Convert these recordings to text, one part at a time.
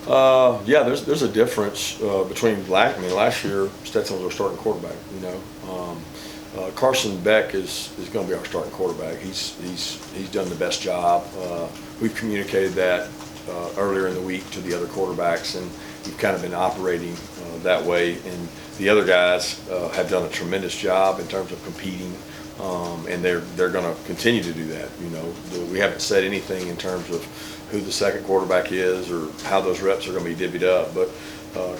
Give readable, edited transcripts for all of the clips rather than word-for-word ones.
Yeah, there's a difference between last year Stetson was our starting quarterback. Carson Beck is going to be our starting quarterback. He's done the best job. We've communicated that earlier in the week to the other quarterbacks, and we've kind of been operating that way. And the other guys have done a tremendous job in terms of competing, and they're going to continue to do that. We haven't said anything in terms of who the second quarterback is or how those reps are going to be divvied up, but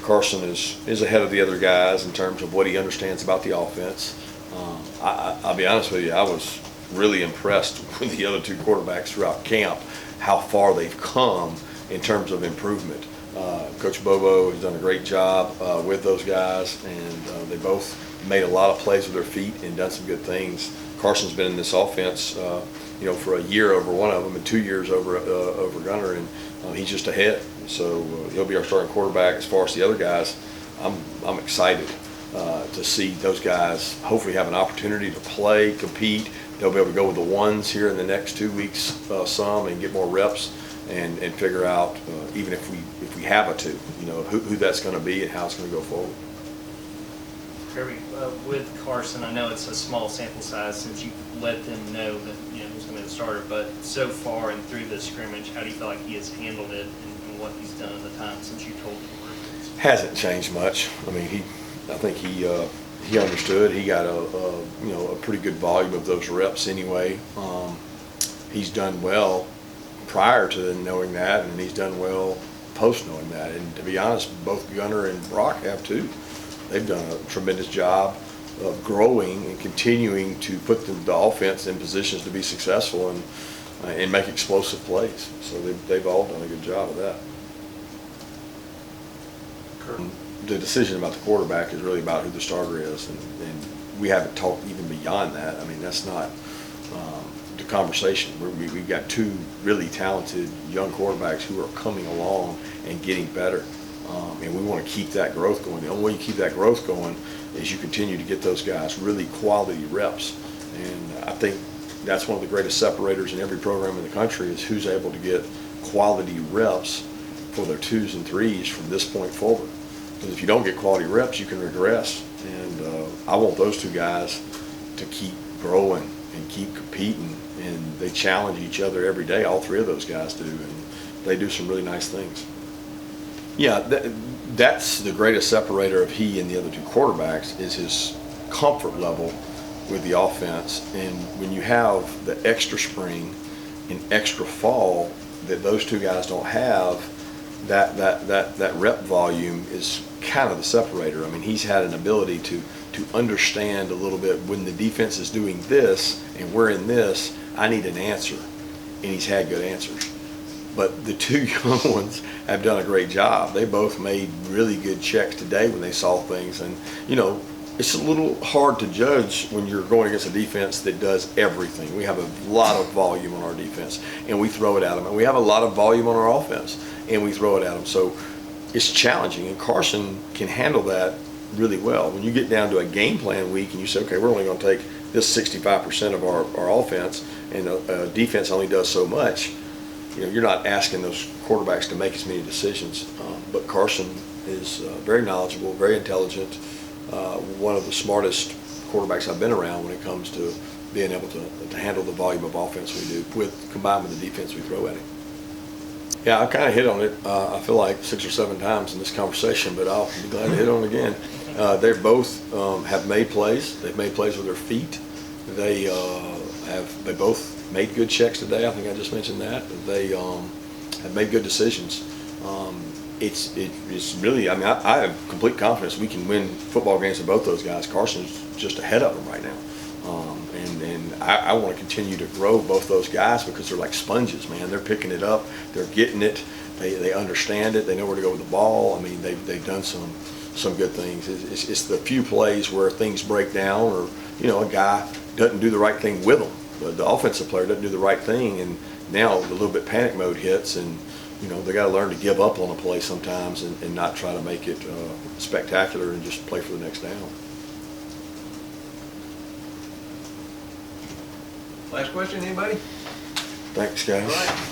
Carson is ahead of the other guys in terms of what he understands about the offense. I'll be honest with you, I was really impressed with the other two quarterbacks throughout camp, how far they've come in terms of improvement. Coach Bobo has done a great job with those guys, and they both made a lot of plays with their feet and done some good things. Carson's been in this offense, for a year over one of them and 2 years over Gunner, and he's just ahead. So he'll be our starting quarterback. As far as the other guys, I'm excited to see those guys hopefully have an opportunity to play, compete. They'll be able to go with the ones here in the next 2 weeks, some, and get more reps and figure out even if we have a two, who that's going to be and how it's going to go forward. Kirby, with Carson, I know it's a small sample size since you let them know that he's going to be the starter, but so far and through the scrimmage, how do you feel like he has handled it and what he's done in the time since you told him? Hasn't changed much. I think he understood. He got a pretty good volume of those reps anyway. He's done well prior to knowing that, and he's done well post knowing that. And to be honest, both Gunner and Brock have too. They've done a tremendous job of growing and continuing to put the offense in positions to be successful and make explosive plays. So they've all done a good job of that. The decision about the quarterback is really about who the starter is, and we haven't talked even beyond that. That's not the conversation. We've got two really talented young quarterbacks who are coming along and getting better. And we want to keep that growth going. The only way you keep that growth going is you continue to get those guys really quality reps. And I think that's one of the greatest separators in every program in the country is who's able to get quality reps for their 2s and 3s from this point forward. Because if you don't get quality reps, you can regress. And I want those two guys to keep growing and keep competing. And they challenge each other every day. All three of those guys do. And they do some really nice things. Yeah, that's the greatest separator of he and the other two quarterbacks is his comfort level with the offense. And when you have the extra spring and extra fall that those two guys don't have, that rep volume is kind of the separator. He's had an ability to understand a little bit when the defense is doing this and we're in this, I need an answer. And he's had good answers. But the two young ones have done a great job. They both made really good checks today when they saw things. And, it's a little hard to judge when you're going against a defense that does everything. We have a lot of volume on our defense, and we throw it at them. And we have a lot of volume on our offense, and we throw it at them. So it's challenging, and Carson can handle that really well. When you get down to a game plan week and you say, okay, we're only going to take this 65% of our offense, and defense only does so much, you're not asking those quarterbacks to make as many decisions. But Carson is very knowledgeable, very intelligent, one of the smartest quarterbacks I've been around when it comes to being able to handle the volume of offense we do, combined with the defense we throw at him. Yeah, I kind of hit on it, I feel like 6 or 7 times in this conversation, but I'll be glad to hit on it again. They both have made plays. They've made plays with their feet. They both made good checks today. I think I just mentioned that. They have made good decisions. It's really, I have complete confidence we can win football games with both those guys. Carson's just ahead of them right now. And I want to continue to grow both those guys because they're like sponges, man. They're picking it up. They're getting it. They understand it. They know where to go with the ball. They've done some good things. It's the few plays where things break down or, a guy doesn't do the right thing with them. The offensive player doesn't do the right thing, and now a little bit panic mode hits, and they got to learn to give up on a play sometimes and not try to make it spectacular and just play for the next down. Last question, anybody? Thanks, guys. All right.